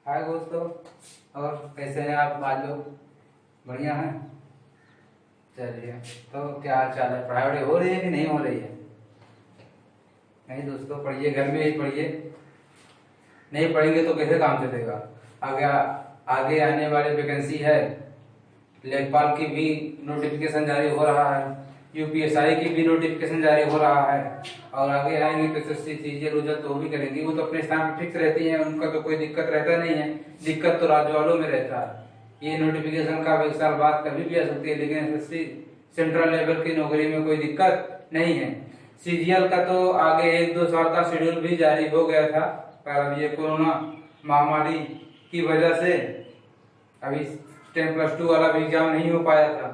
हाय दोस्तों। और कैसे हैं आप आज लोग? बढ़िया हैं। चलिए, तो क्या हाल चाल है? पढ़ाई हो रही है कि नहीं हो रही है? नहीं दोस्तों, पढ़िए, घर में ही पढ़िए। नहीं पढ़ेंगे तो कैसे काम चलेगा? आगे आगे आने वाली वैकेंसी है, लेखपाल की भी नोटिफिकेशन जारी हो रहा है, यूपीएसआई की भी नोटिफिकेशन जारी हो रहा है, और आगे आएंगे तो एसएससी चीजें रुझान तो वो भी करेंगी। वो तो अपने स्थान पर फिक्स रहती हैं, उनका तो कोई दिक्कत रहता नहीं है। दिक्कत तो राज्य वालों में रहता है। ये नोटिफिकेशन का 1 साल बाद कभी भी आ सकती है, लेकिन एसएससी सेंट्रल लेवल की नौकरी में कोई दिक्कत नहीं है। सीजीएल का तो आगे 1-2 साल का शेड्यूल भी जारी हो गया था, पर अब ये कोरोना महामारी की वजह से अभी 10+2 वाला भी एग्जाम नहीं हो पाया था।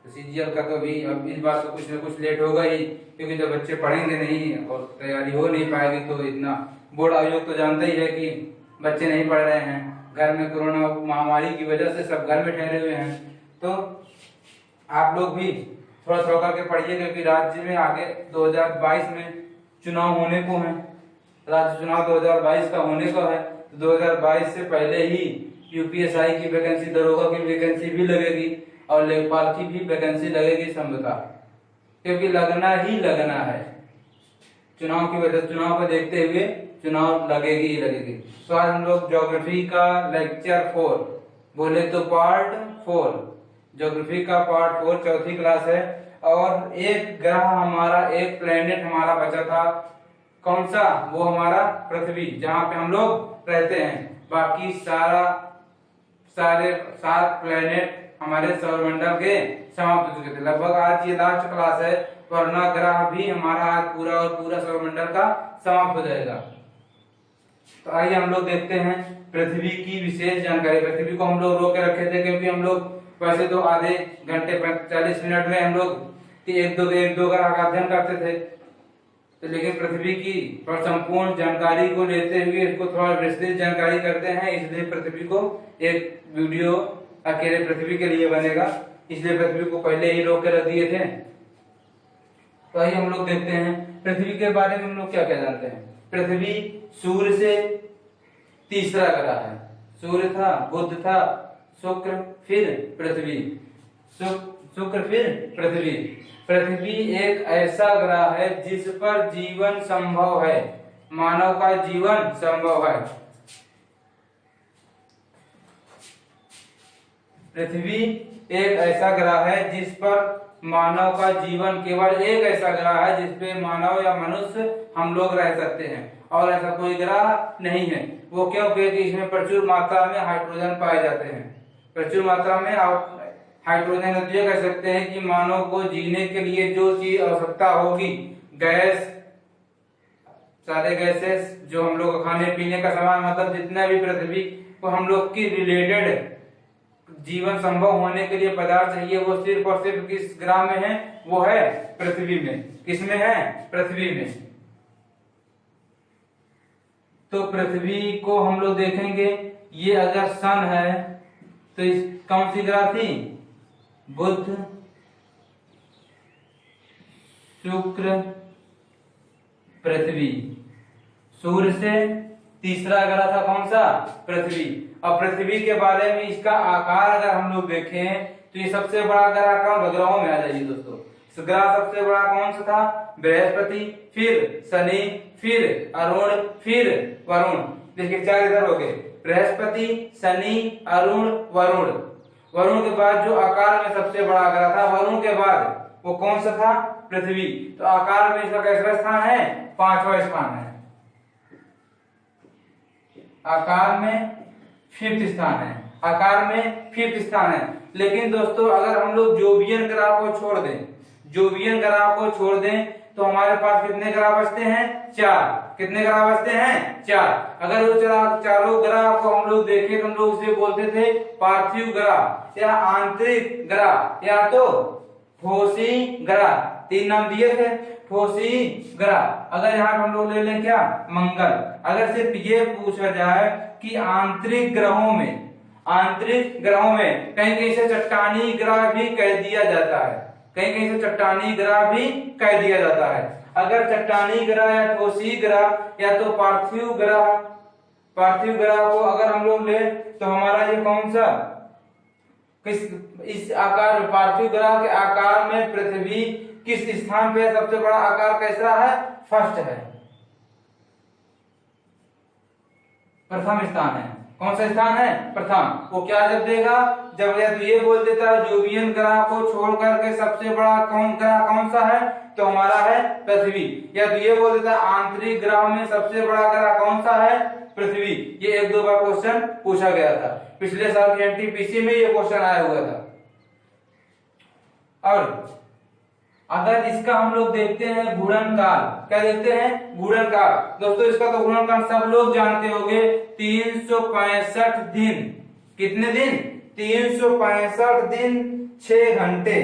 तो सीजीएल का तो भी अब इस बार तो कुछ न कुछ लेट होगा ही, क्योंकि जब बच्चे पढ़ेंगे नहीं और तैयारी हो नहीं पाएगी तो इतना बोर्ड आयोग तो जानता ही है कि बच्चे नहीं पढ़ रहे हैं। घर में कोरोना महामारी की वजह से सब घर में ठहरे हुए हैं। तो आप लोग भी थोड़ा थोड़ा करके पढ़िए, क्योंकि राज्य में आगे 2022 में चुनाव होने को है। राज्य चुनाव 2022 का होने को है, तो 2022 से पहले ही यूपीएसआई की वैकेंसी, दरोगा की वैकेंसी भी लगेगी और लेखपाल की भी वैकेंसी लगेगी संभवतः, क्योंकि लगना ही लगना है। चुनाव की वजह, चुनाव को देखते हुए चुनाव लगेगी ही लगेगी। तो आज हम लोग ज्योग्राफी का लेक्चर 4, बोले तो पार्ट 4, ज्योग्राफी का पार्ट 4 चौथी क्लास है। और एक ग्रह हमारा, एक प्लेनेट हमारा बचा था, कौन सा? वो हमारा पृथ्वी, जहाँ पे हम लोग रहते हैं। बाकी सारे 7 प्लेनेट हमारे सौरमंडल के समाप्त हो चुके थे। लगभग आज ये लास्ट क्लास है, वरना ग्रह भी हमारा आज पूरा और पूरा सौरमंडल का समाप्त हो जाएगा। तो आइए हम लोग देखते हैं पृथ्वी की विशेष जानकारी। पृथ्वी को हम लोग रोक के रखे थे, क्योंकि हम लोग वैसे तो आधे घंटे 40 मिनट में हम लोग एक दो ग्रह का अध्ययन करते थे, तो लेकिन पृथ्वी की संपूर्ण जानकारी को लेते हुए इसको थोड़ा विस्तृत जानकारी करते हैं। इसलिए पृथ्वी को एक वीडियो अकेले पृथ्वी के लिए बनेगा, इसलिए पृथ्वी को पहले ही रोक के रख दिए थे। तो आइए हम लोग देखते हैं पृथ्वी के बारे में हम लोग क्या क्या जानते हैं। पृथ्वी सूर्य से तीसरा ग्रह है। सूर्य था, बुध था, शुक्र, फिर पृथ्वी, शुक्र फिर पृथ्वी। पृथ्वी एक ऐसा ग्रह है जिस पर जीवन संभव है, मानव का जीवन संभव है। पृथ्वी एक ऐसा ग्रह है जिस पर मानव का जीवन, केवल एक ऐसा ग्रह है जिसपे मानव या मनुष्य हम लोग रह सकते हैं, और ऐसा कोई ग्रह नहीं है। वो क्यों? क्योंकि इसमें प्रचुर मात्रा में हाइड्रोजन पाए जाते हैं। प्रचुर मात्रा में हाइड्रोजन, ये कह सकते हैं कि मानव को जीने के लिए जो चीज आवश्यकता होगी, गैस, सारे गैसेस जो हम लोग खाने पीने का सामान, मतलब जितना भी पृथ्वी को हम लोग की रिलेटेड जीवन संभव होने के लिए पदार्थ चाहिए, वो सिर्फ और सिर्फ किस ग्रह में है? वो है पृथ्वी में। किसमें है? पृथ्वी में। तो पृथ्वी को हम लोग देखेंगे, ये अगर सन है तो इस कौन सी ग्रह थी? बुध, शुक्र, पृथ्वी। सूर्य से तीसरा ग्रह था कौन सा? पृथ्वी। और पृथ्वी के बारे में इसका आकार अगर हम लोग देखें तो ये सबसे बड़ा ग्रह कौन? ग्रहों में आ जाइए दोस्तों। ग्रह सबसे बड़ा कौन सा था? बृहस्पति, फिर शनि, फिर अरुण, फिर वरुण। देखिए 4 इधर हो गए, बृहस्पति, शनि, अरुण, वरुण। वरुण के बाद जो आकार में सबसे बड़ा ग्रह था, वरुण के बाद वो कौन सा था? पृथ्वी। तो आकार में इसका कैसा स्थान है? 5वां स्थान है। आकार में 5th स्थान है। आकार में 5th स्थान है। लेकिन दोस्तों अगर हम लोग जोवियन ग्रह को छोड़ दें, जोवियन ग्रह को छोड़ दें, तो हमारे पास कितने ग्रह बचते हैं? 4। कितने ग्रह बचते हैं? 4। अगर वो चारों ग्रह को हम लोग देखें तो हम लोग उसे बोलते थे पार्थिव ग्रह या आंतरिक ग्रह, या तो ठोसी ग्रह। 3 नाम दिए थे, ठोसी ग्रह। अगर यहाँ हम लोग ले लें क्या? मंगल। अगर सिर्फ ये पूछा जाए कि आंतरिक ग्रहों में कहीं कहीं से चट्टानी ग्रह भी कह दिया जाता है, कहीं कहीं से चट्टानी ग्रह भी कह दिया जाता है। अगर चट्टानी ग्रह या ठोसी ग्रह या तो पार्थिव ग्रह पार्थिव ग्रह को अगर हम लोग ले तो हमारा ये कौन सा किस इस आकार में, पार्थिव ग्रह के आकार में पृथ्वी किस स्थान पे सबसे बड़ा आकार कैसा है? फर्स्ट है, प्रथम स्थान है। कौन सा स्थान है? प्रथम। वो क्या जब देगा, जब या तो ये बोल देता है जोवियन ग्रह को छोड़ करके सबसे बड़ा ग्रह कौन सा है, तो हमारा है पृथ्वी। या तो ये बोल देता है आंतरिक ग्रह में सबसे बड़ा ग्रह कौन सा है? पृथ्वी। ये एक दो बार क्वेश्चन पूछा गया था, पिछले साल के एनटीपीसी में ये क्वेश्चन आया हुआ था। और अगर इसका हम लोग देखते हैं घूर्णन काल, क्या देखते हैं? घूर्णन काल। दोस्तों इसका तो घूर्णन काल सब लोग जानते होंगे, 365 दिन। कितने दिन? 365 दिन 6 घंटे।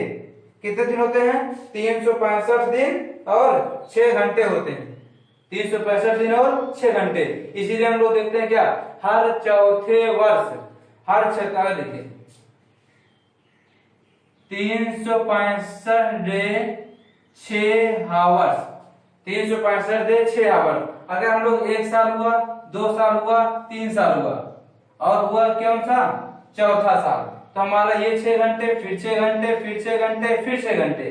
कितने दिन होते हैं? 365 दिन और 6 घंटे होते हैं। 365 दिन और 6 घंटे। इसीलिए हम लोग देखते हैं क्या, हर चौथे वर्ष, हर छठा, देखिए 365 डे 6 आवर्स, 365 डे 6 आवर्स। अगर हम लोग 1 साल हुआ, 2 साल हुआ, 3 साल हुआ और हुआ कौन सा? चौथा साल, तो हमारा ये 6 घंटे, फिर 6 घंटे, फिर 6 घंटे, फिर 6 घंटे।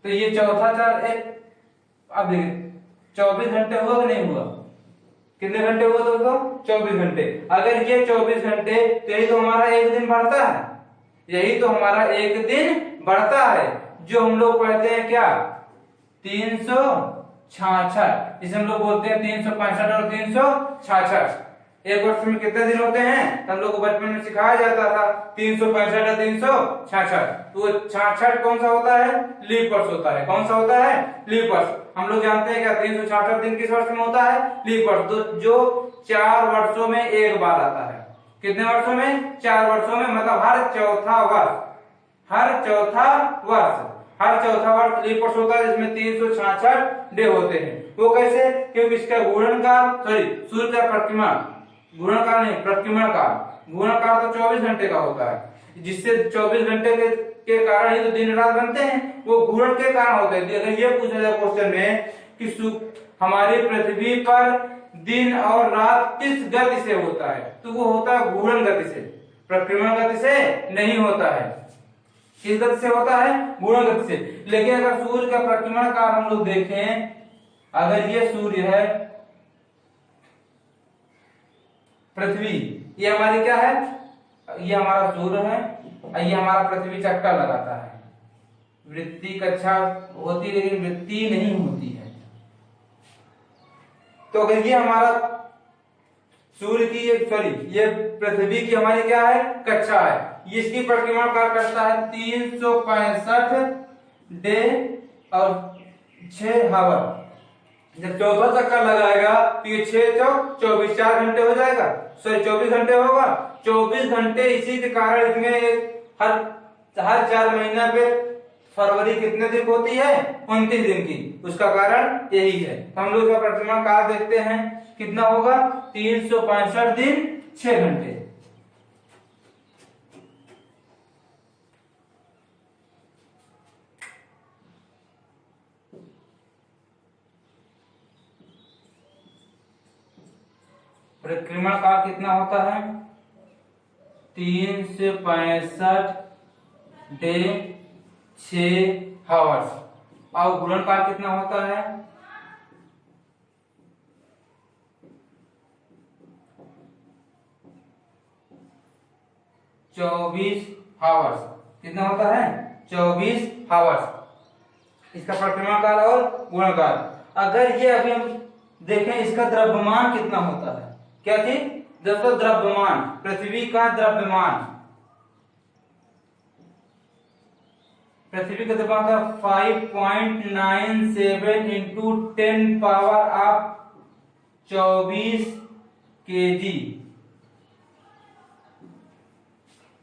तो ये चौथा चार एक, अब देखिए 24 घंटे हुआ कि नहीं हुआ? कितने घंटे हुआ दोस्तों? 24 घंटे। अगर ये 24 घंटे, तो यही तो हमारा एक दिन बढ़ता है, यही तो हमारा एक दिन बढ़ता है, जो हम लोग पढ़ते हैं क्या, 366। इसे हम लोग बोलते हैं 365 और 366। एक वर्ष में कितने दिन होते हैं? हम लोग को बचपन में सिखाया जाता था 365 और 366। तो 66 कौन सा होता है? लीप वर्ष होता है। कौन सा होता है? लीप वर्ष। हम लोग जानते हैं क्या 366 दिन किस वर्ष में होता है? लीप वर्ष, जो 4 वर्षों में एक बार आता है। कितने वर्षों में? 4 वर्षों में, मतलब हर चौथा वर्ष, हर चौथा वर्ष, हर चौथा वर्ष लीप वर्ष होता है, जिसमें 366 डे होते हैं। वो कैसे? क्योंकि इसका घूर्णन काल, सॉरी सूर्य का परिक्रमा, घूर्णन काल नहीं, परिक्रमा काल, घूर्णन काल तो 24 घंटे का होता है, जिससे 24 घंटे के कारण ही तो दिन रात बनते हैं, वो घूर्णन के कारण होते हैं। अगर ये पूछा जाए क्वेश्चन में कि हमारी पृथ्वी पर दिन और रात किस गति से होता है, तो वो होता है घूर्णन गति से, परिक्रमा गति से नहीं होता है। किस गति से होता है? घूर्णन गति से। लेकिन अगर सूर्य का परिक्रमा काल हम लोग देखें, अगर ये सूर्य है, पृथ्वी, ये हमारी क्या है? ये हमारा सूर्य है, ये हमारा पृथ्वी चक्कर लगाता है। वृत्ति कक्षा होती है लेकिन वृत्ति नहीं होती है। तो अगर ये हमारा सूर्य की, ये पृथ्वी की हमारी क्या है? कक्षा है। इसकी परिक्रमा क्या करता है? 365 डे और 6 आवर। जब चौथा चक्कर लगाएगा तो ये 6 चौक 24, 4 घंटे हो जाएगा, सॉरी 24 घंटे होगा। 24 घंटे, इसी के कारण इसमें हर 4 महीना पे फरवरी कितने दिन होती है? 29 दिन की। उसका कारण यही है। हम लोग का परिक्रमा काल देखते हैं, कितना होगा? 365 दिन 6 घंटे। परिक्रमा काल कितना होता है? 365 डे 6 आवर्स। और घूर्णन काल कितना होता है? 24 आवर्स। कितना होता है? 24 आवर्स। इसका परिक्रमा काल और घूर्णन काल। अगर ये अभी हम देखें, इसका द्रव्यमान कितना होता है? क्या थी दोस्तों? द्रव्यमान, पृथ्वी का द्रव्यमान, पृथ्वी का द्रव्यमान 5.97 इंटू 10 पावर ऑफ 24 केजी।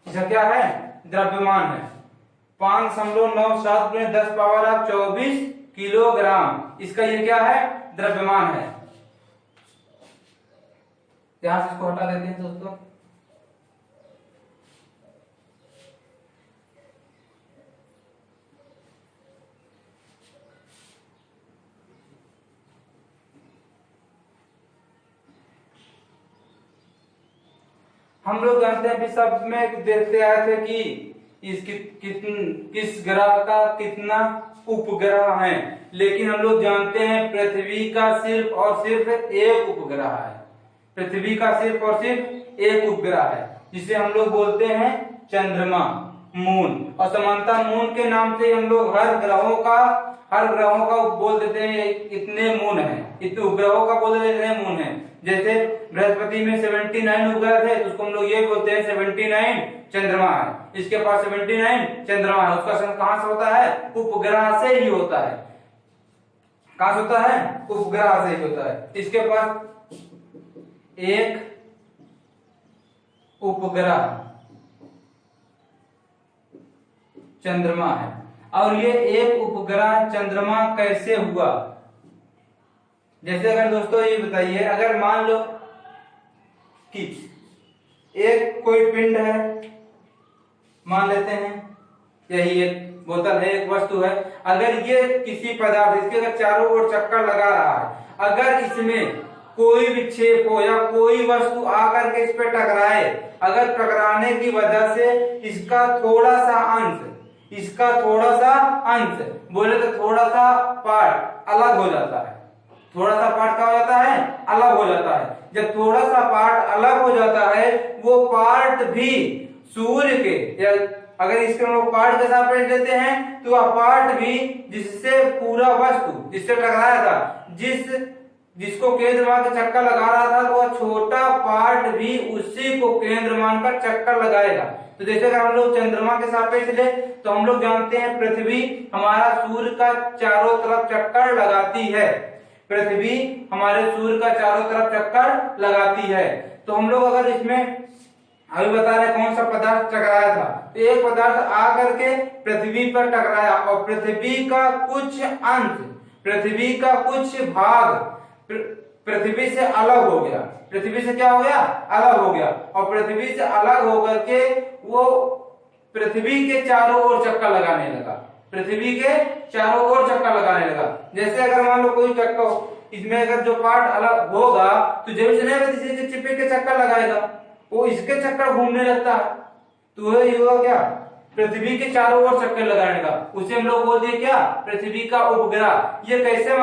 इसका क्या है? द्रव्यमान है। 5.97 में 10 पावर ऑफ 24 किलोग्राम। इसका ये क्या है? द्रव्यमान है। यहां से इसको हटा देते हैं दोस्तों। हम लोग जानते हैं, अभी सब में देखते आए थे कि किस ग्रह का कितना उपग्रह है, लेकिन हम लोग जानते हैं पृथ्वी का सिर्फ और सिर्फ एक उपग्रह है। पृथ्वी का सिर्फ और सिर्फ एक उपग्रह है, जिसे हम लोग बोलते हैं चंद्रमा, मून। और समानता मून के नाम से हम लोग हर ग्रहों का बोल देते हैं इतने मून है, इतने उपग्रहों का बोल देते हैं मून है। जैसे बृहस्पति में 79 उपग्रह थे, तो उसको हम लोग ये बोलते हैं 79 चंद्रमा है। इसके पास 79 चंद्रमा है। उसका संग कहां से होता है? उपग्रह से ही होता है। कहां से होता है? उपग्रह से ही होता है। इसके पास एक उपग्रह चंद्रमा है। और ये एक उपग्रह चंद्रमा कैसे हुआ? जैसे अगर दोस्तों ये बताइए, अगर मान लो कि एक कोई पिंड है, मान लेते हैं यही एक बोतल है, एक वस्तु है। अगर ये किसी पदार्थ, इसके अगर चारों ओर चक्कर लगा रहा है, अगर इसमें कोई विक्षेप हो या कोई वस्तु आकर के इस पे टकराए, अगर टकराने की वजह से इसका थोड़ा सा अंश बोले तो थोड़ा सा पार्ट अलग हो जाता है। थोड़ा सा पार्ट क्या हो जाता है? अलग हो जाता है। जब थोड़ा सा पार्ट अलग हो जाता है, वो पार्ट भी सूर्य के, या अगर इसके हम लोग पार्ट के सापेक्ष लेते हैं, तो वह पार्ट भी जिससे पूरा वस्तु जिससे टकराया था, जिसको केंद्र मान कर चक्कर लगा रहा था, तो वह छोटा पार्ट भी उसी को केंद्र मानकर चक्कर लगाएगा। तो जैसे अगर हम लोग चंद्रमा के सापेक्ष ले, तो हम लोग जानते हैं पृथ्वी हमारा सूर्य का चारों तरफ चक्कर लगाती है। पृथ्वी हमारे सूर्य का चारों तरफ चक्कर लगाती है। तो हम लोग अगर इसमें अभी बता रहे कौन सा पदार्थ टकराया था, तो एक पदार्थ आकर के पृथ्वी पर टकराया और पृथ्वी का कुछ भाग पृथ्वी से अलग हो गया। पृथ्वी से क्या हो गया? अलग हो गया। और पृथ्वी से अलग होकर के वो पृथ्वी के चारों ओर चक्कर लगाने लगा। पृथ्वी के चारों ओर चक्कर लगाने लगा। जैसे अगर मान लो कोई चक्कर, इसमें अगर जो पार्ट अलग होगा, तो जब इसने चिपक के चक्कर लगाएगा, वो इसके चक्कर घूमने लगता है, तो ये हुआ क्या? पृथ्वी के चारों ओर चक्कर लगाने का। उसे हम लोग बोलते हैं क्या? पृथ्वी का उपग्रह। ये कैसे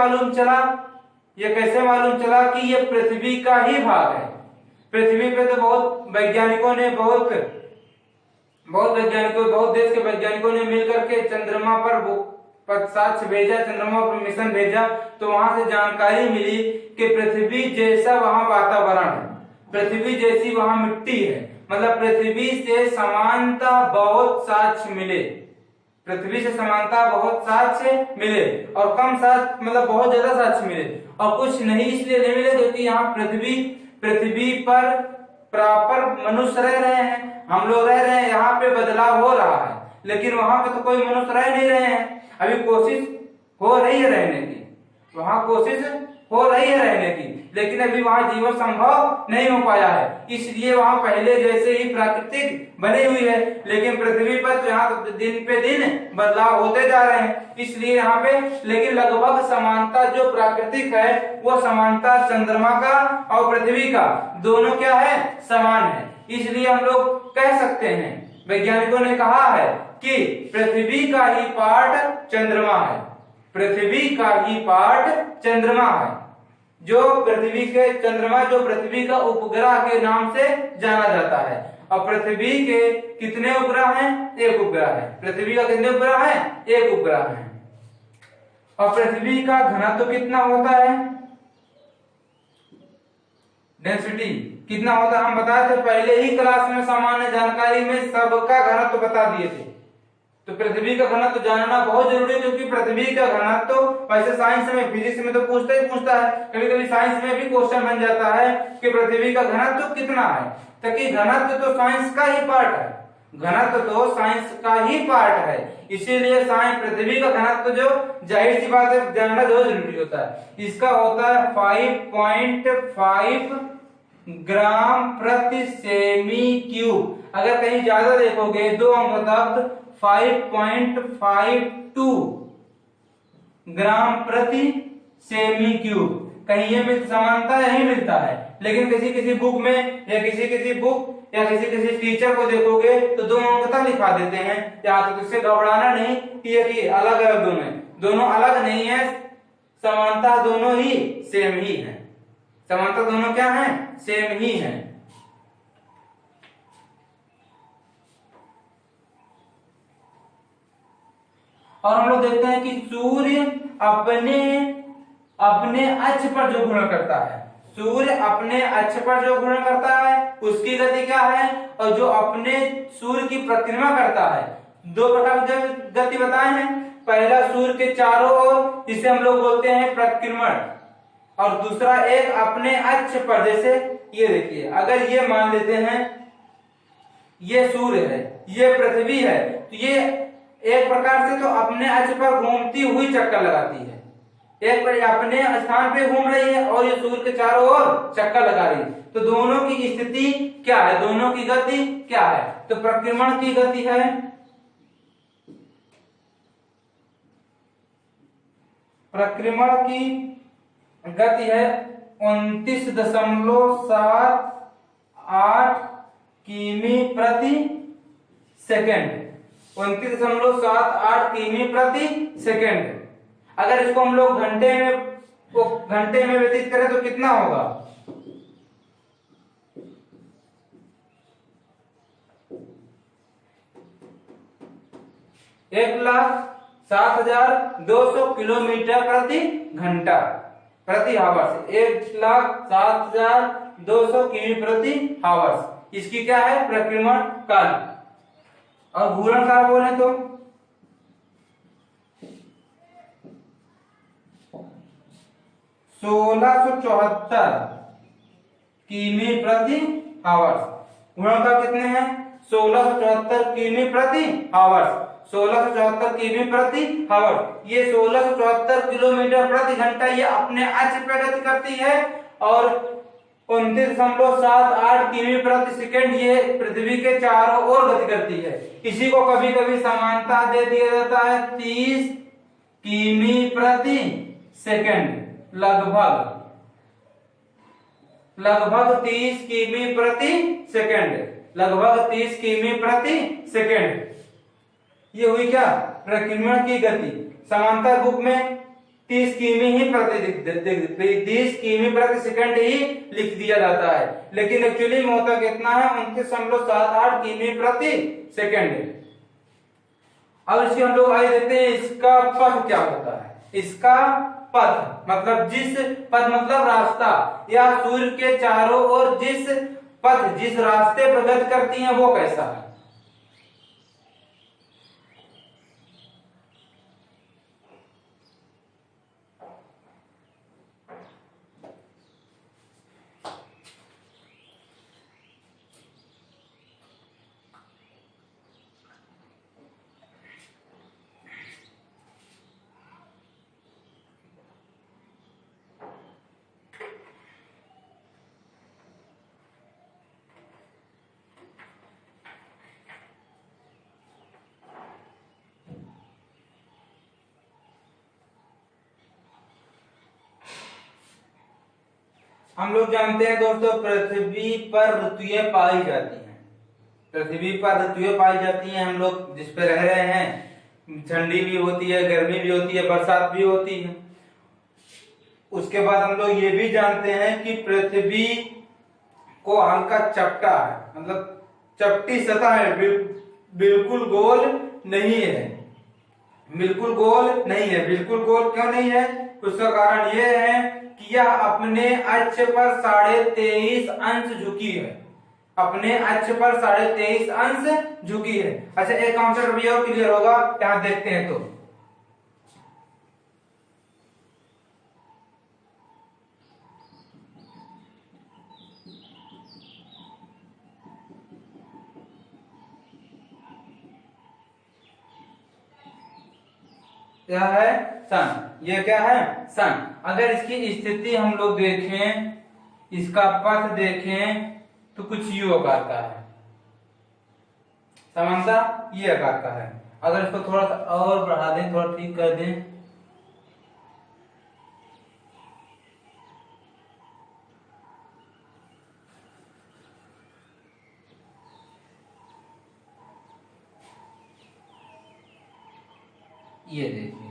मालूम चला कि ये पृथ्वी का ही भाग है? पृथ्वी पे तो बहुत वैज्ञानिकों ने बहुत देश के वैज्ञानिकों ने मिलकर के चंद्रमा पर साक्ष्य भेजा, चंद्रमा पर मिशन भेजा, तो वहां से जानकारी मिली कि पृथ्वी जैसा वहां वातावरण है, पृथ्वी जैसी वहां मिट्टी है, मतलब पृथ्वी से समानता बहुत साक्ष्य मिले। पृथ्वी से समानता बहुत साक्ष्य मिले और कम साक्ष्य मतलब बहुत ज्यादा साक्ष्य मिले। और कुछ नहीं इसलिए नहीं मिले क्योंकि यहाँ पृथ्वी पर प्रॉपर मनुष्य रह रहे हैं, हम लोग रह रहे हैं, यहाँ पे बदलाव हो रहा है, लेकिन वहां पे तो कोई मनुष्य रह नहीं रहे हैं। अभी कोशिश हो रही है रहने की, वहां कोशिश हो रही है रहने की, लेकिन अभी वहां जीवन संभव नहीं हो पाया है। इसलिए वहां पहले जैसे ही प्राकृतिक बनी हुई है, लेकिन पृथ्वी पर तो यहाँ तो दिन पे दिन बदलाव होते जा रहे हैं। इसलिए यहाँ पे लेकिन लगभग समानता जो प्राकृतिक है, वो समानता चंद्रमा का और पृथ्वी का दोनों क्या है? समान है। इसलिए हम लोग कह सकते हैं, वैज्ञानिकों ने कहा है कि पृथ्वी का ही पार्ट चंद्रमा है, पृथ्वी का ही पार्ट चंद्रमा है। जो पृथ्वी का उपग्रह के नाम से जाना जाता है। और पृथ्वी के कितने उपग्रह हैं? एक उपग्रह है। पृथ्वी का कितने उपग्रह हैं? एक उपग्रह है। और पृथ्वी का घनत्व कितना होता है? डेंसिटी कितना होता है? हम बताए थे पहले ही क्लास में, सामान्य जानकारी में सबका घनत्व बता दिए थे। तो पृथ्वी का घनत्व जानना बहुत जरूरी है, क्योंकि पृथ्वी का घनत्व वैसे साइंस में, फिजिक्स में तो पूछता है, कभी कभी साइंस में भी क्वेश्चन बन जाता है कि पृथ्वी का घनत्व कितना है। ताकि घनत्व तो साइंस का ही पार्ट है, घनत्व तो साइंस का ही पार्ट है। इसीलिए साइंस पृथ्वी का घनत्व जो जाहिर सी बात है जानना जो जरूरी होता है। इसका होता है 5.5 ग्राम प्रति सेमी क्यूब। अगर कहीं ज्यादा देखोगे 2 अंक तक 5.52 ग्राम प्रति सेमी क्यूब। कहीं ये समानता नहीं मिलता है, लेकिन किसी बुक में या किसी बुक या किसी किसी टीचर को देखोगे तो 2 अंक तक लिखा देते हैं। या तो इससे घबराना नहीं कि ये अलग अलग दोनों है, दोनों अलग नहीं है, समानता दोनों ही सेम ही है। समानता दोनों क्या है? सेम ही है। और हम लोग देखते हैं कि सूर्य अपने अपने अक्ष पर जो घूर्णन करता है, सूर्य अपने अक्ष पर जो घूर्णन करता है उसकी गति क्या है, और जो अपने सूर्य की परिक्रमा करता है, 2 प्रकार की गति बताए हैं। पहला सूर्य के चारों ओर, जिसे हम लोग बोलते हैं परिक्रमण, और दूसरा एक अपने अक्ष पर। जैसे ये देखिए, अगर ये मान लेते हैं ये सूर्य है, ये पृथ्वी है, तो ये एक प्रकार से तो अपने अक्ष पर घूमती हुई चक्कर लगाती है, एक पर अपने स्थान पे घूम रही है और ये सूर्य के चारों ओर चक्कर लगा रही है। तो दोनों की स्थिति क्या है, दोनों की गति क्या है? तो परिक्रमण की गति है परिक्रमण की गति है 29.78 किमी प्रति सेकेंड। 29.78 किमी प्रति सेकेंड। अगर इसको हम लोग घंटे में व्यतीत करें तो कितना होगा? 1,07,200 किलोमीटर प्रति घंटा प्रति हावर्स। 1,07,200 किमी प्रति हावर्स इसकी क्या है? परिक्रमण काल। और घूर्णन काल बोले तो 1674 किमी प्रति हावर्स। घूर्णन काल कितने हैं? 1674 किमी प्रति हावर्स। 1674 किमी प्रति हावर्स। ये 1674 किलोमीटर प्रति घंटा ये अपने अक्ष पे गति करती है, और 29.78 किमी प्रति सेकेंड ये पृथ्वी के चारों ओर गति करती है। इसी को कभी कभी समानता दे दिया जाता है 30 किमी प्रति सेकेंड। लगभग 30 किमी प्रति सेकेंड। लगभग 30 किमी प्रति सेकेंड। ये हुई क्या? परिक्रमण की गति। समांतर रूप में 30 किमी ही 30 किमी प्रति सेकंड ही लिख दिया जाता है, लेकिन एक्चुअली में होता कितना है? 29.78 किमी प्रति सेकंड। अब इसके हम लोग आगे देखते हैं इसका पथ क्या होता है। इसका पथ मतलब पथ मतलब रास्ता, या सूर्य के चारों ओर जिस रास्ते पर गति करती है वो कैसा है? हम लोग जानते हैं दोस्तों, पृथ्वी पर ऋतुएं पाई जाती हैं। पृथ्वी पर ऋतुएं पाई जाती हैं। हम लोग जिस पे रह रहे हैं, ठंडी भी होती है, गर्मी भी होती है, बरसात भी होती है। उसके बाद हम लोग ये भी जानते हैं कि पृथ्वी को हल्का चपटा है, मतलब चपटी सतह है, बिल्कुल गोल नहीं है। बिल्कुल गोल नहीं है। बिल्कुल गोल क्यों नहीं है? उसका कारण यह है कि यह अपने अक्ष पर 23.5 अंश झुकी है। अपने अक्ष पर 23.5 अंश झुकी है। अच्छा, एक कॉन्सेप्ट भी और क्लियर होगा, यहां देखते हैं तो क्या है? सन। ये क्या है? सन। अगर इसकी स्थिति हम लोग देखें, इसका पथ देखें, तो कुछ यू आकार का है। समानता ये आकार का है। अगर इसको थोड़ा सा और बढ़ा दें, थोड़ा ठीक कर दें, ये देखिए,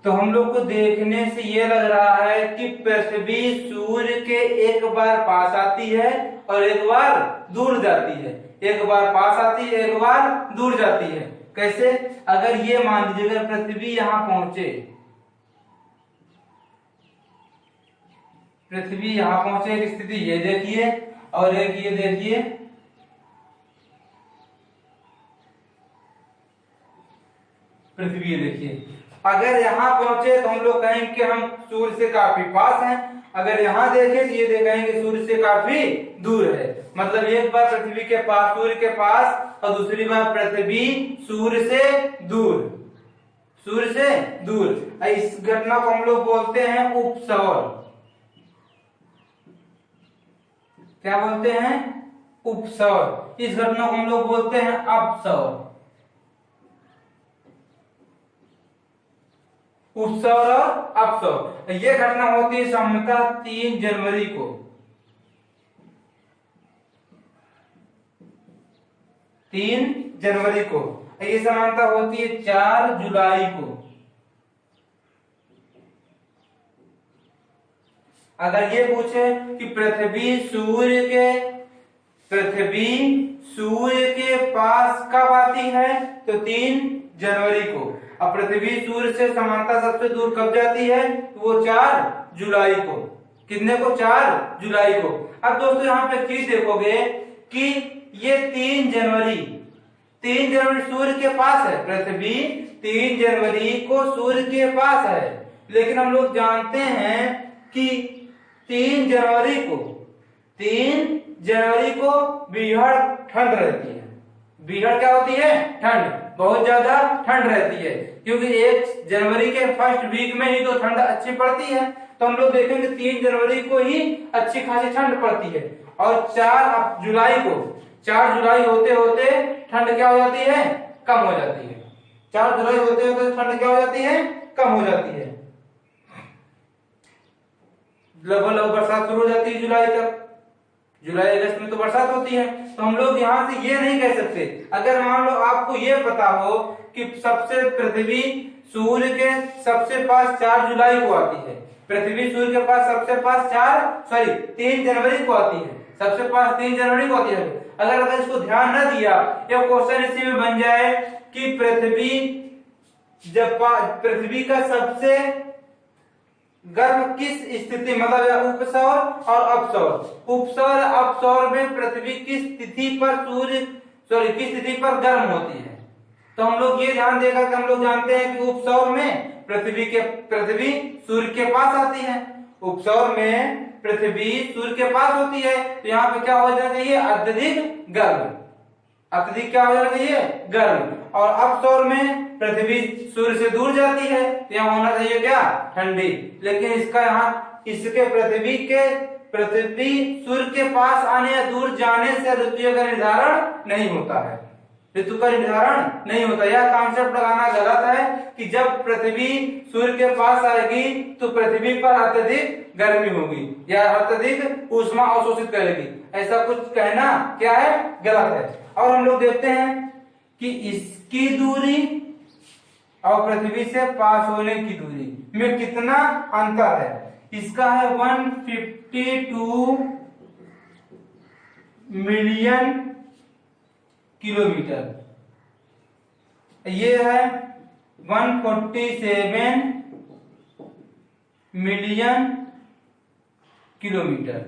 तो हम लोग को देखने से ये लग रहा है कि पृथ्वी सूर्य के एक बार पास आती है और एक बार दूर जाती है, एक बार पास आती है एक बार दूर जाती है। कैसे? अगर ये मान लीजिए अगर पृथ्वी यहां पहुंचे, पृथ्वी यहां पहुंचे, एक स्थिति ये देखिए और एक ये देखिए, पृथ्वी ये देखिए, अगर यहां पहुंचे तो हम लोग कहेंगे कि हम सूर्य से काफी पास हैं, अगर यहां देखें तो ये देखेंगे सूर्य से काफी दूर है। मतलब एक बार पृथ्वी के पास, सूर्य के पास, और दूसरी बार पृथ्वी सूर्य से दूर, सूर्य से दूर। इस घटना को हम लोग बोलते हैं उपसौर। क्या बोलते हैं? उपसौर। इस घटना को हम लोग बोलते हैं अपसौर। उपसौर और अपसौर। ये घटना होती है सामान्यतः 3 जनवरी को, 3 जनवरी को। ये समानता होती है 4 जुलाई को। अगर ये पूछे कि पृथ्वी सूर्य के पास कब आती है, तो 3 जनवरी को। अब पृथ्वी सूर्य से समानता सबसे दूर कब जाती है, तो वो 4 जुलाई को। कितने को? 4 जुलाई को। अब दोस्तों यहाँ पे चीज देखोगे कि ये 3 जनवरी सूर्य के पास है, पृथ्वी 3 जनवरी को सूर्य के पास है। लेकिन हम लोग जानते हैं कि 3 जनवरी को बीहड़ ठंड रहती है। बीहड़ क्या होती है? ठंड, बहुत ज्यादा ठंड रहती है, क्योंकि 1 जनवरी के फर्स्ट वीक में ही तो ठंड अच्छी पड़ती है। तो हम लोग देखेंगे 3 जनवरी को ही अच्छी खासी ठंड पड़ती है। और 4 जुलाई होते होते ठंड क्या हो जाती है? कम हो जाती है। 4 जुलाई होते होते ठंड क्या हो जाती है? कम हो जाती है। लगभग बरसात शुरू हो जाती है जुलाई तक। जुलाई अगस्त में तो बरसात होती है। तो हम लोग यहाँ से ये नहीं कह सकते, अगर मान लो आपको ये पता हो कि पृथ्वी सूर्य के सबसे पास 4 जुलाई को आती है, पृथ्वी सूर्य के पास सबसे पास 3 जनवरी को आती है, सबसे पास 3 जनवरी को आती है। अगर इसको ध्यान न दिया, या क्वेश्चन इसी में बन जाए कि पृथ्वी का सबसे गर्म किस स्थिति, मतलब उपसौर और अपसौर में पृथ्वी किस तिथि पर गर्म होती है। तो हम लोग ये ध्यान देगा कि हम लोग जानते हैं कि उपसौर में पृथ्वी सूर्य के पास आती है, उपसौर में पृथ्वी सूर्य के पास होती है। तो यहाँ पे क्या हो जाना चाहिए? अत्यधिक गर्म। अत्यधिक क्या हो जाना चाहिए? गर्म। और अपसौर में पृथ्वी सूर्य से दूर जाती है, तो यहाँ होना चाहिए क्या? ठंडी। लेकिन इसके पृथ्वी सूर्य के पास आने या दूर जाने से ऋतु का निर्धारण नहीं होता है, ऋतु का निर्धारण नहीं होता। यह कॉन्सेप्ट लगाना गलत है कि जब पृथ्वी सूर्य के पास आएगी तो पृथ्वी पर अत्यधिक गर्मी होगी या अत्यधिक ऊष्मा अवशोषित करेगी, ऐसा कुछ कहना क्या है? गलत है। और हम लोग देखते हैं कि इसकी दूरी और पृथ्वी से पास होने की दूरी में कितना अंतर है। इसका है 152 मिलियन किलोमीटर, ये है 147 मिलियन किलोमीटर।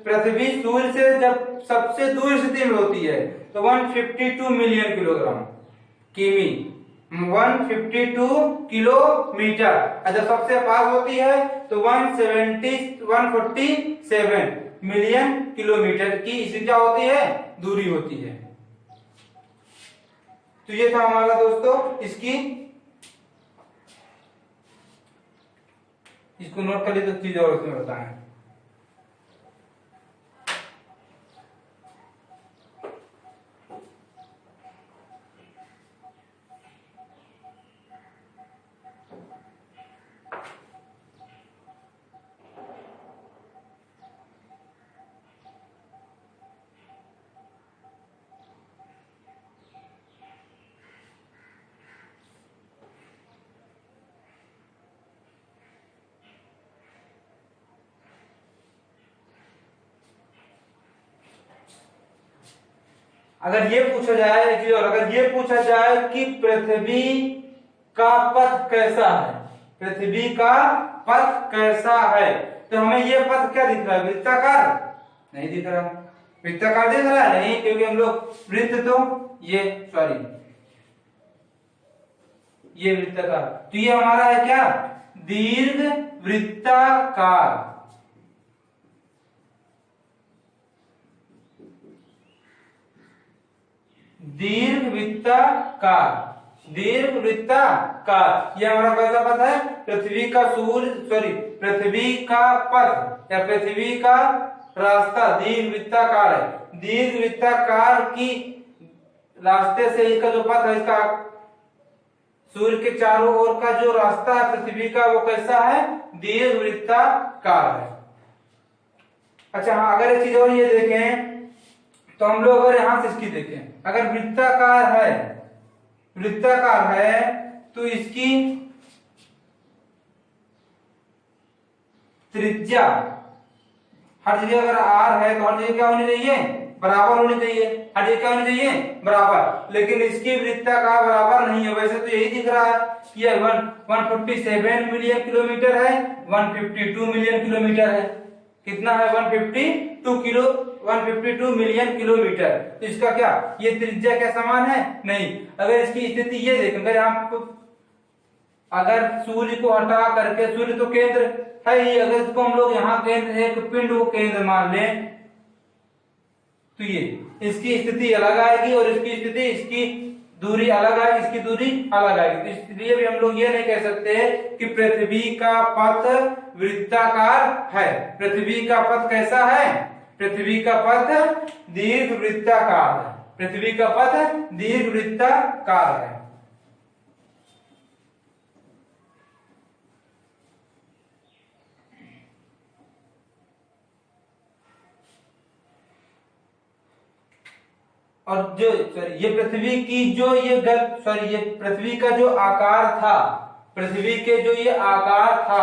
पृथ्वी सूर्य से जब सबसे दूर स्थिति में होती है तो 152 मिलियन किलोग्राम, किमी, 152 किलोमीटर। जब सबसे पास होती है तो 147 मिलियन किलोमीटर की इसकी क्या होती है? दूरी होती है। तो ये था हमारा दोस्तों इसको नोट कर लिए तो चीज और उसमें बताएं। अगर ये पूछा जाए एक चीज और, अगर ये पूछा जाए कि पृथ्वी का पथ कैसा है, पृथ्वी का पथ कैसा है, तो हमें ये पथ क्या दिख रहा है, वृत्ताकार नहीं दिख रहा। वृत्ताकार दिख रहा है नहीं, क्योंकि हम लोग वृत्त तो ये सॉरी ये वृत्ताकार, तो ये हमारा है क्या, दीर्घ वृत्ताकार। दीर्घ वृत्ताकार, दीर्घ वृत्ताकार, ये हमारा कैसा पथ है, पृथ्वी का सूर्य सॉरी पृथ्वी का पथ या पृथ्वी का रास्ता दीर्घ वृत्ताकार है। दीर्घ वृत्ताकार की रास्ते से इसका जो पथ है, इसका सूर्य के चारों ओर का जो रास्ता है पृथ्वी का, वो कैसा है, दीर्घ वृत्ताकार है। अच्छा हाँ, अगर एक चीज और ये देखें तो हम लोग अगर यहां से इसकी देखें, अगर वृत्ताकार है तो इसकी त्रिज्या हर जगह अगर r है तो हर जगह क्या होनी चाहिए, बराबर होनी चाहिए, हर जगह क्या होनी चाहिए, बराबर। लेकिन इसकी वृत्ताकार बराबर नहीं है। वैसे तो यही दिख रहा है कि 157 मिलियन किलोमीटर है, 152 मिलियन किलोमीटर है, कितना है 152 मिलियन किलोमीटर। तो इसका क्या ये त्रिज्या क्या समान है, नहीं। अगर इसकी स्थिति ये देखें, अगर आप अगर सूर्य को हटा करके, सूर्य तो केंद्र है ही, अगर इसको हम लोग यहाँ केंद्र एक पिंड को केंद्र मान लें तो ये इसकी स्थिति अलग आएगी और इसकी स्थिति, इसकी दूरी अलग आएगी, इसकी दूरी अलग आएगी। तो इसलिए भी हम लोग ये नहीं कह सकते कि पृथ्वी का पथ वृत्ताकार है। पृथ्वी का पथ कैसा है, पृथ्वी का पथ दीर्घ वृत्ताकार है, पृथ्वी का पथ दीर्घ वृत्ताकार है। और जो ये पृथ्वी की जो ये ये पृथ्वी का जो आकार था, पृथ्वी के जो ये आकार था,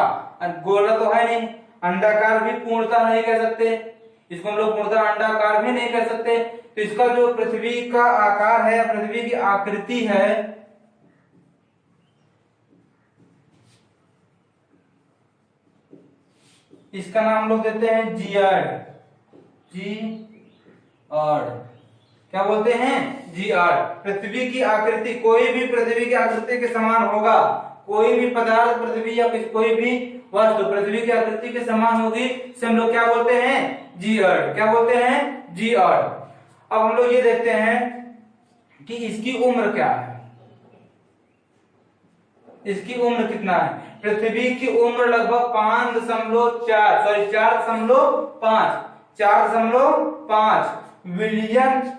गोला तो है नहीं, अंडाकार भी पूर्णता नहीं कह सकते इसको, हम लोग पूर्णता अंडाकार भी नहीं कह सकते। तो इसका जो पृथ्वी का आकार है, पृथ्वी की आकृति है, इसका नाम हम लोग देते हैं जियार्ड, क्या बोलते हैं, जियार्ड। पृथ्वी की आकृति, कोई भी पृथ्वी की आकृति के समान होगा, कोई भी पदार्थ पृथ्वी या कोई भी वस्तु पृथ्वी की आकृति के समान होगी, इसे हम लोग क्या बोलते हैं, जियार्ड। क्या बोलते हैं, जियार्ड। अब हम लोग ये देखते हैं कि इसकी उम्र क्या है, इसकी उम्र कितना है। पृथ्वी की उम्र लगभग 4.5 बिलियन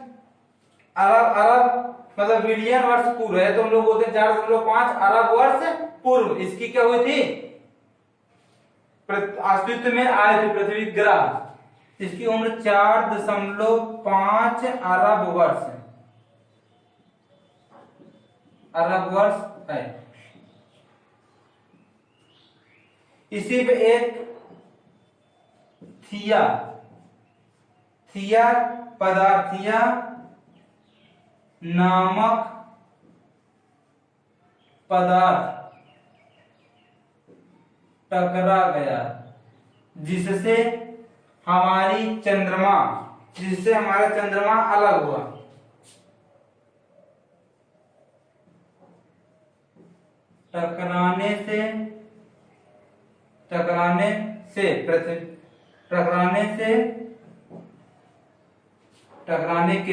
अरब मतलब बिलियन वर्ष पूर्व है, तो हम लोग बोलते हैं 4.5 अरब वर्ष पूर्व इसकी क्या हुई थी, अस्तित्व में आए थे पृथ्वी ग्रह। इसकी उम्र 4.5 अरब वर्ष है, अरब वर्ष है। इसी पे एक थिया पदार्थिया नामक पदार्थ टकरा गया, जिससे हमारा चंद्रमा अलग हुआ। टकराने के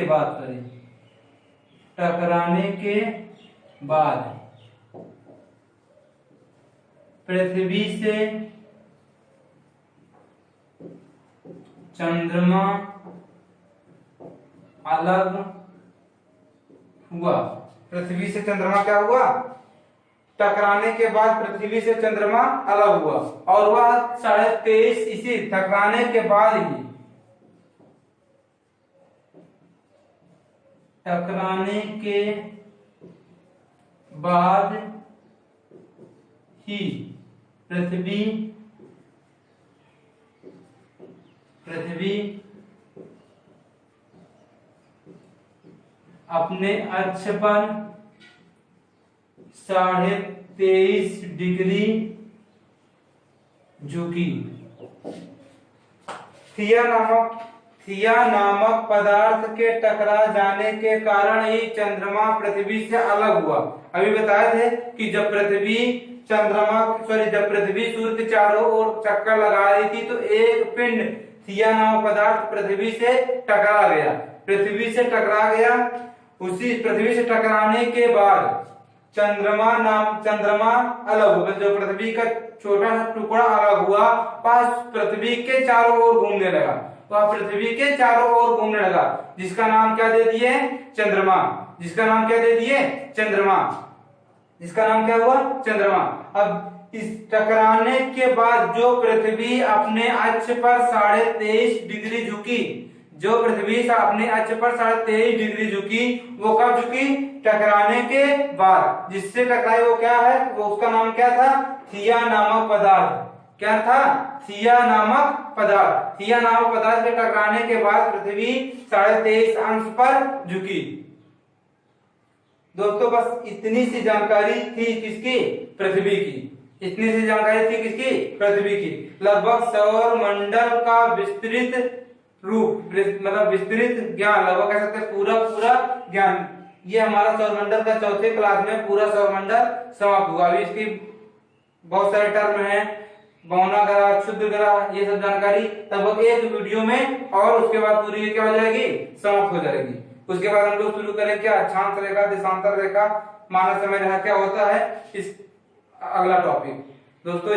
बाद पृथ्वी से चंद्रमा अलग हुआ। पृथ्वी से चंद्रमा क्या हुआ, टकराने के बाद पृथ्वी से चंद्रमा अलग हुआ, और वह 23.5 इसी टकराने के बाद ही पृथ्वी अपने अक्ष पर 23.5 डिग्री झुकी। थिया नामक पदार्थ के टकरा जाने के कारण ही चंद्रमा पृथ्वी से अलग हुआ। अभी बताए थे कि जब पृथ्वी सूर्य के चारों ओर चक्कर लगा रही थी तो एक पिंड थिया नामक पदार्थ पृथ्वी से टकरा गया। उसी पृथ्वी से टकराने के बाद चंद्रमा अलग हुआ। जो पृथ्वी का छोटा सा टुकड़ा अलग हुआ, पास पृथ्वी के चारों ओर घूमने लगा। जिसका नाम क्या दे दिए? चंद्रमा। जिसका नाम क्या हुआ? चंद्रमा। अब इस टकराने के बाद जो पृथ्वी अपने अक्ष पर 23.5 डिग्री झुकी, वो कब झुकी? टकराने के बाद। जिससे टकराई वो क्या है? वो उसका नाम क्या था? थिया नामक पदार्थ। क्या था? थिया नामक पदार्थ के टकराने के बाद पृथ्वी 23.5 अंश पर झुकी। दोस्तों बस इतनी सी जानकारी थी किसकी? पृथ्वी की। लगभग सौर मंडल का विस्तृत रूप, मतलब विस्तृत ज्ञान, लगभग कह सकते हैं पूरा ज्ञान। ये हमारा सौरमंडल का चौथे क्लास में पूरा सौरमंडल समाप्त हुआ। अभी इसकी बहुत सारे टर्म हैं, बहुना ग्रह, क्षुद्र ग्रह, ये सब जानकारी लगभग एक वीडियो में, और उसके बाद पूरी क्या हो जाएगी? समाप्त हो जाएगी। उसके बाद हम लोग शुरू करेंगे क्या? अक्षांश रेखा, देशांतर रेखा, मानव समय रेखा क्या होता है, इस अगला टॉपिक। दोस्तों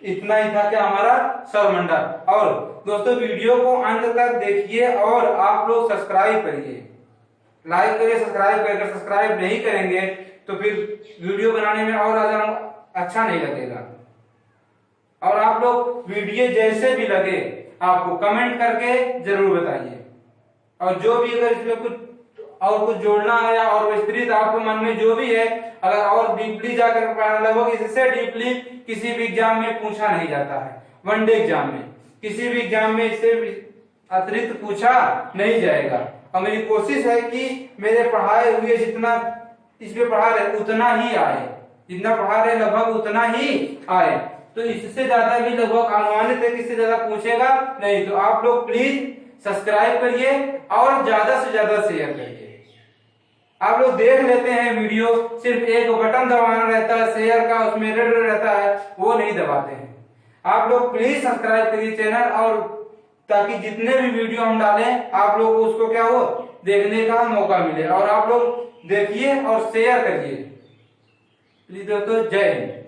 इतना ही था क्या हमारा सौरमंडल। और दोस्तों वीडियो को अंत तक देखिए और आप लोग सब्सक्राइब करिए, लाइक करिए, सब्सक्राइब करिए। अगर सब्सक्राइब नहीं करेंगे तो फिर वीडियो बनाने में और अच्छा नहीं लगेगा। और आप लोग वीडियो जैसे भी लगे आपको कमेंट करके जरूर बताइए। और जो भी अगर इसमें कुछ जोड़ना है या और विस्तृत आपको मन में जो भी है, अगर और डीपली जाकर पढ़ना, लगभग इससे डीपली किसी भी एग्जाम में पूछा नहीं जाता है। वनडे एग्जाम में, किसी भी एग्जाम में इससे अतिरिक्त पूछा नहीं जाएगा। और मेरी कोशिश है कि मेरे पढ़ाए हुए जितना इसमें पढ़ा रहे उतना ही आए, जितना पढ़ा रहे लगभग उतना ही आए। तो इससे ज्यादा भी लगभग अनुमानित है कि इससे ज्यादा पूछेगा नहीं। तो आप लोग प्लीज सब्सक्राइब करिए और ज्यादा से ज्यादा शेयर करिए। आप लोग देख लेते हैं वीडियो, सिर्फ एक बटन दबाना रहता है शेयर का, उसमें रेड रहता है, वो नहीं दबाते हैं। आप लोग प्लीज सब्सक्राइब करिए चैनल, और ताकि जितने भी वीडियो हम डालें आप लोग उसको क्या हो देखने का मौका मिले। और आप लोग देखिए और शेयर करिए प्लीज। दोस्तों जय हिंद।